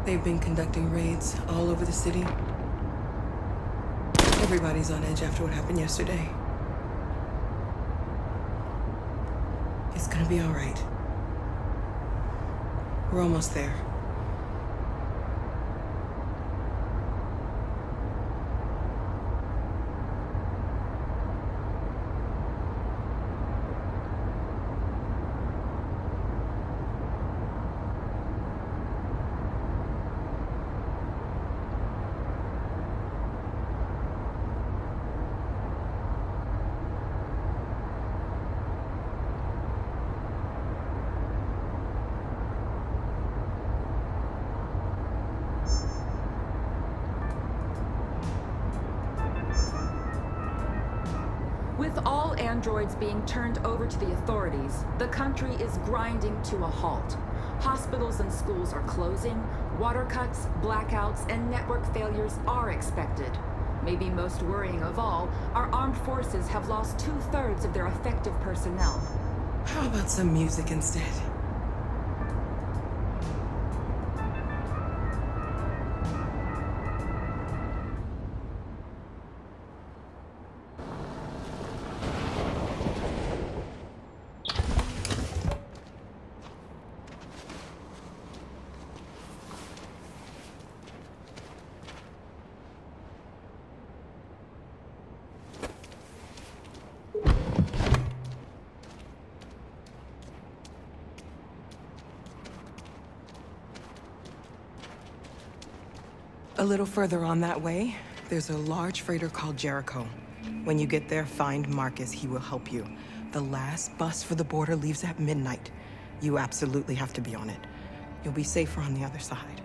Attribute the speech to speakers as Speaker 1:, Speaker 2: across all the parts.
Speaker 1: They've been conducting raids all over the city. Everybody's on edge after what happened yesterday. It's gonna be all right. We're almost there.
Speaker 2: With all androids being turned over to the authorities, the country is grinding to a halt. Hospitals and schools are closing, water cuts, blackouts, and network failures are expected. Maybe most worrying of all, our armed forces have lost 2/3 of their effective personnel.
Speaker 1: How about some music instead? A little further on that way, there's a large freighter called Jericho. When you get there, find Marcus. He will help you. The last bus for the border leaves at midnight. You absolutely have to be on it. You'll be safer on the other side.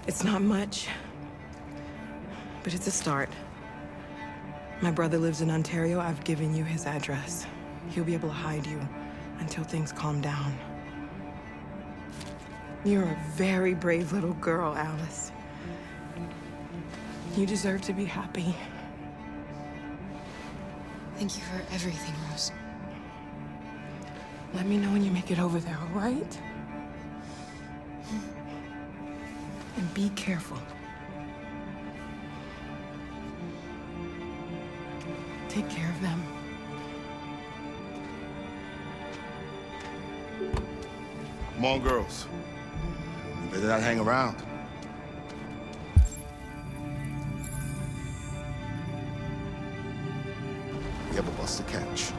Speaker 1: It's not much, but it's a start. My brother lives in Ontario. I've given you his address. He'll be able to hide you until things calm down. You're a very brave little girl, Alice. You deserve to be happy.
Speaker 3: Thank you for everything, Rose.
Speaker 1: Let me know when you make it over there, all right? And be careful. Take care of them.
Speaker 4: Come on, girls. You better not hang around. We have a bus to catch.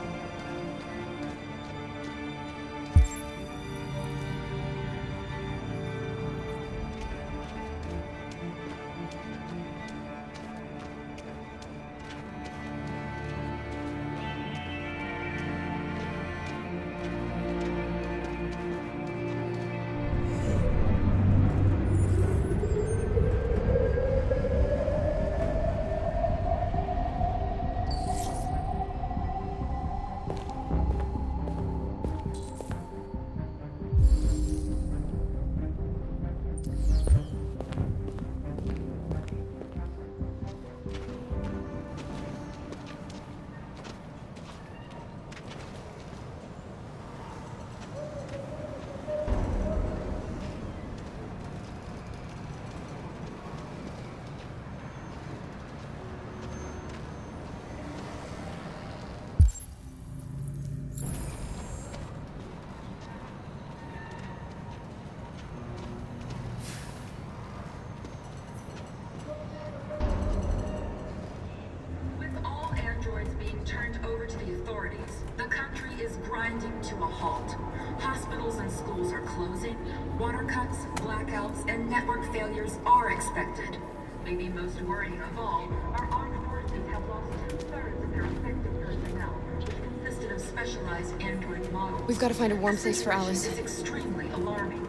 Speaker 2: Turned over to the authorities, the country is grinding to a halt. Hospitals and schools are closing, water cuts, blackouts, and network failures are expected. Maybe most worrying of all, our armed forces have lost 2/3 of their effective personnel, which consisted of specialized android models.
Speaker 3: We've got to find a warm place for Alice.
Speaker 2: This is extremely alarming.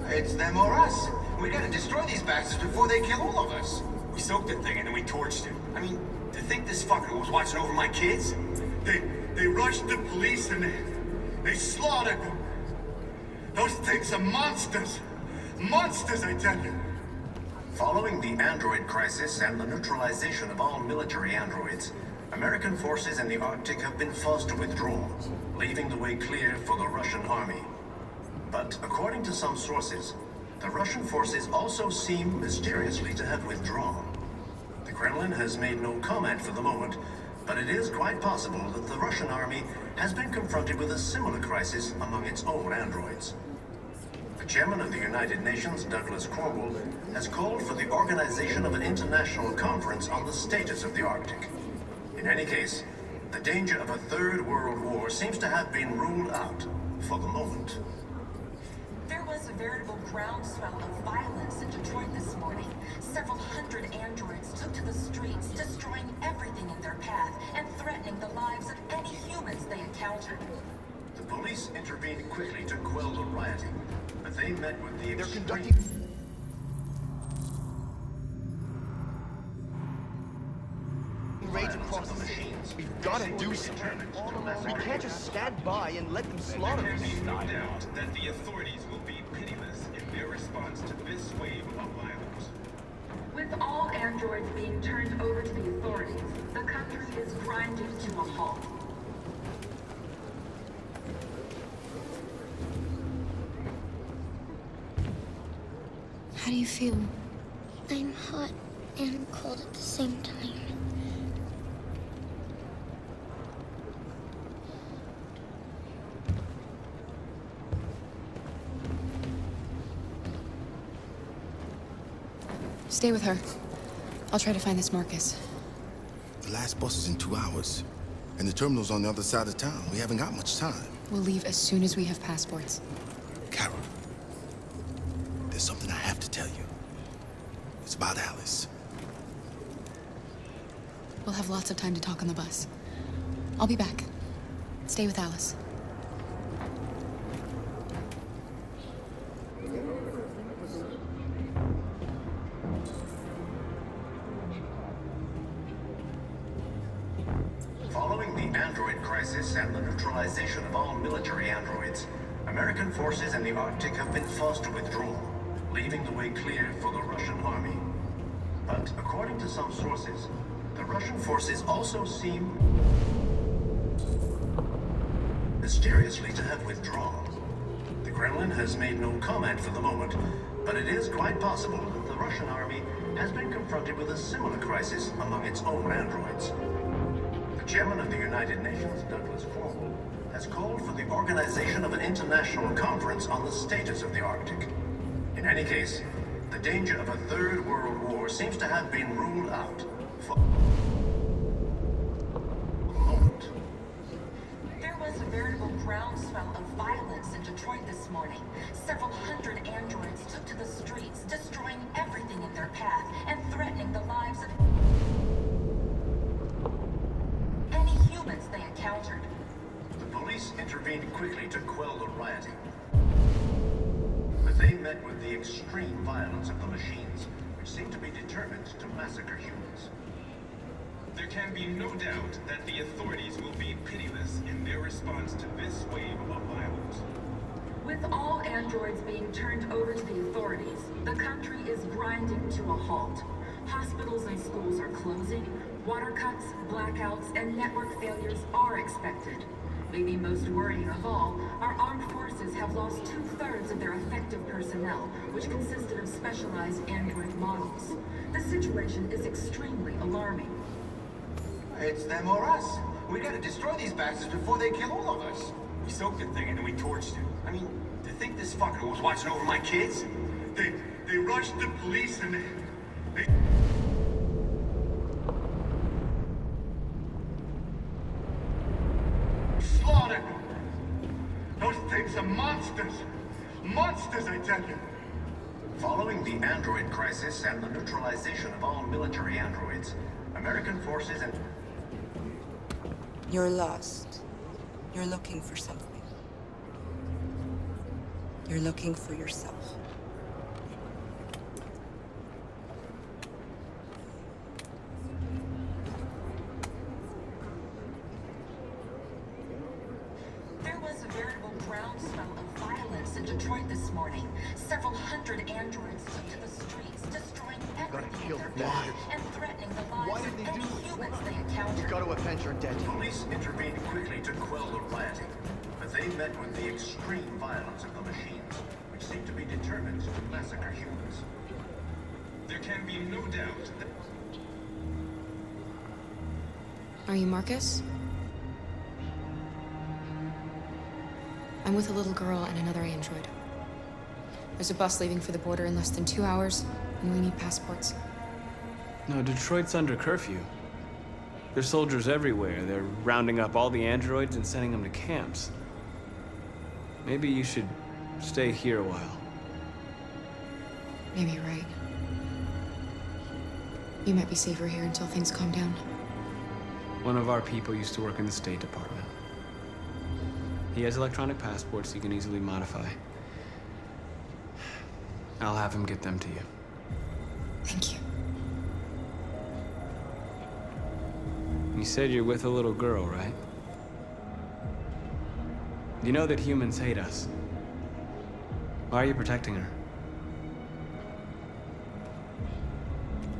Speaker 5: It's them or us. We gotta destroy these bastards before they kill all of us. We soaked the thing and then we torched it. I mean, to think this fucker was watching over my kids?
Speaker 6: They rushed the police and they slaughtered them. Those things are monsters. Monsters, I tell you.
Speaker 5: Following the android crisis and the neutralization of all military androids, American forces in the Arctic have been forced to withdraw, leaving the way clear for the Russian army. But according to some sources, the Russian forces also seem mysteriously to have withdrawn. The Kremlin has made no comment for the moment, but it is quite possible that the Russian army has been confronted with a similar crisis among its own androids. The chairman of the United Nations, Douglas Cromwell, has called for the organization of an international conference on the status of the Arctic. In any case, the danger of a third world war seems to have been ruled out for the moment.
Speaker 2: There was a veritable groundswell of violence in Detroit this morning. Several hundred androids took to the streets, destroying everything in their path and threatening the lives of any humans they encountered.
Speaker 5: The police intervened quickly to quell the rioting, but they met with the
Speaker 4: They're
Speaker 5: extreme
Speaker 4: conducting raids
Speaker 5: violence
Speaker 4: across
Speaker 5: of
Speaker 4: the
Speaker 5: the
Speaker 4: city.
Speaker 5: machines.
Speaker 4: We've got to do something. We can't just stand by and let them slaughter us.
Speaker 7: No doubt that the authorities will be pitiless in their response to this wave of violence.
Speaker 2: With all androids being turned over to the authorities, the country is grinding to a halt.
Speaker 8: How do you feel? I'm hot and cold at the same time.
Speaker 3: Stay with her. I'll try to find this Marcus.
Speaker 4: The last bus is in 2 hours, and the terminal's on the other side of town. We haven't got much time.
Speaker 3: We'll leave as soon as we have passports.
Speaker 4: Carol, there's something I have to tell you. It's about Alice.
Speaker 3: We'll have lots of time to talk on the bus. I'll be back. Stay with Alice.
Speaker 5: Following the android crisis and the neutralization of all military androids, American forces in the Arctic have been forced to withdraw, leaving the way clear for the Russian army. But according to some sources, the Russian forces also seem mysteriously to have withdrawn. The Kremlin has made no comment for the moment, but it is quite possible that the Russian army has been confronted with a similar crisis among its own androids. The chairman of the United Nations, Douglas Cromwell, has called for the organization of an international conference on the status of the Arctic. In any case, the danger of a third world war seems to have been ruled out for the moment.
Speaker 2: There was a veritable groundswell of violence in Detroit this morning. Several hundred androids took to the streets, destroying everything in their path and threatening the lives of any humans they encountered.
Speaker 5: The police intervened quickly to quell the rioting, but they met with the extreme violence of the machines, which seem to be determined to massacre humans.
Speaker 7: There can be no doubt that the authorities will be pitiless in their response to this wave of violence.
Speaker 2: With all androids being turned over to the authorities, the country is grinding to a halt. Hospitals and schools are closing, water cuts, blackouts, and network failures are expected. Maybe most worrying of all, our armed forces have lost 2/3 of their effective personnel, which consisted of specialized android models. The situation is extremely alarming.
Speaker 5: It's them or us. We gotta destroy these bastards before they kill all of us. We soaked the thing and then we torched it. I mean, to think this fucker was watching over my kids?
Speaker 6: They rushed the police and they slaughtered them. Those things are monsters. Monsters, I tell you.
Speaker 5: Following the android crisis and the neutralization of all military androids, American forces and
Speaker 9: You're lost. You're looking for something. You're looking for yourself.
Speaker 2: There was a veritable groundswell of violence in Detroit this morning. Several hundred androids took to the streets, destroying everything in their path and threatening the lives of any humans they encountered.
Speaker 5: police intervened quickly to quell the rioting, but but they met with the extreme violence of the machines, which seem to be determined to massacre humans.
Speaker 7: There can be no doubt that...
Speaker 3: Are you Marcus? I'm with a little girl and another android. There's a bus leaving for the border in less than 2 hours, and we need passports.
Speaker 10: No, Detroit's under curfew. There's soldiers everywhere. They're rounding up all the androids and sending them to camps. Maybe you should stay here a while.
Speaker 3: Maybe you're right. You might be safer here until things calm down.
Speaker 10: One of our people used to work in the State Department. He has electronic passports he can easily modify. I'll have him get them to you.
Speaker 3: Thank you.
Speaker 10: You said you're with a little girl, right? You know that humans hate us. Why are you protecting her?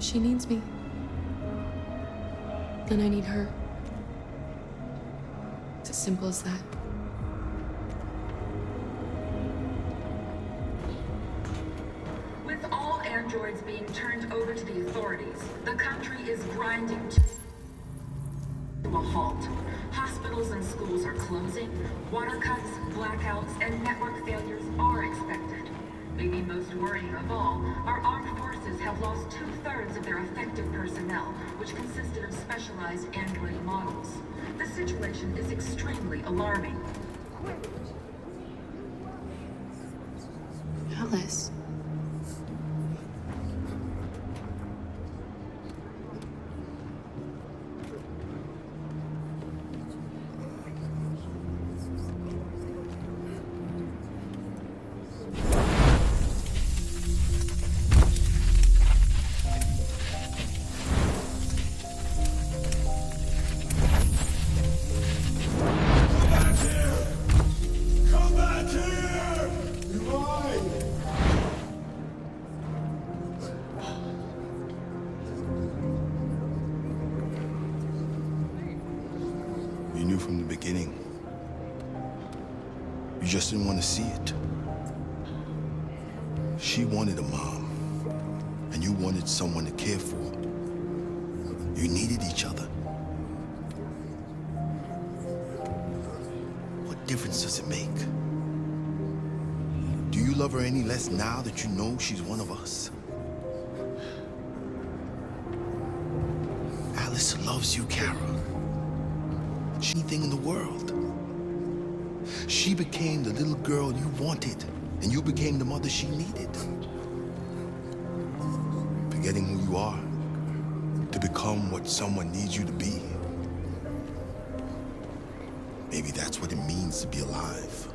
Speaker 3: She needs me. And I need her. It's as simple as that.
Speaker 2: With all androids being turned over to the authorities, the country is grinding to a halt. Hospitals and schools are closing, water cuts, blackouts, and network failures are expected. Maybe most worrying of all, our armed forces have lost 2/3 of their effective personnel, which consisted of specialized android models. The situation is extremely alarming.
Speaker 3: Alice.
Speaker 4: You knew from the beginning. You just didn't want to see it. She wanted a mom, and you wanted someone to care for. You needed each other. What difference does it make? Do you love her any less now that you know she's one of us? Alice loves you, Kara. Anything in the world. She became the little girl you wanted, and you became the mother she needed. Forgetting who you are to become what someone needs you to be. Maybe that's what it means to be alive.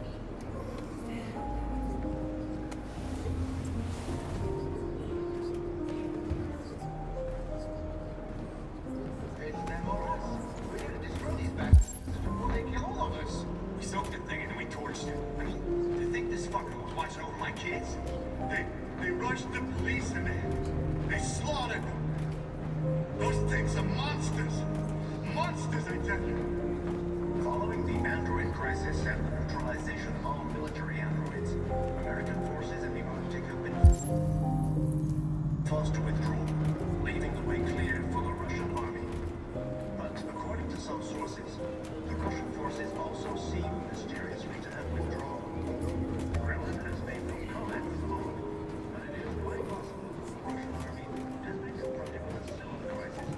Speaker 6: They rushed the police and they slaughtered them. Those things are monsters. Monsters, I tell you.
Speaker 5: Following the android crisis and the neutralization of all military androids, American forces in the Arctic have been forced to withdraw, leaving the way clear for the Russian army. But according to some sources, the Russian forces also seem mysteriously to have withdrawn. The Kremlin has made no comment for the moment, but it is quite possible the Russian army has been confronted with a similar crisis.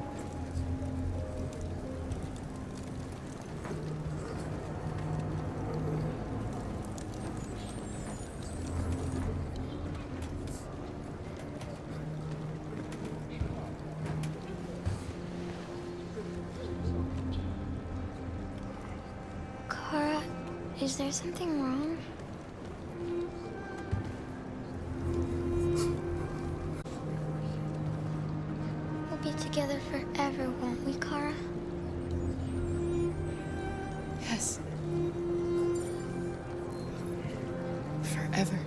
Speaker 8: Kara, is there something wrong? We'll be together forever, won't we, Kara?
Speaker 3: Yes. Forever.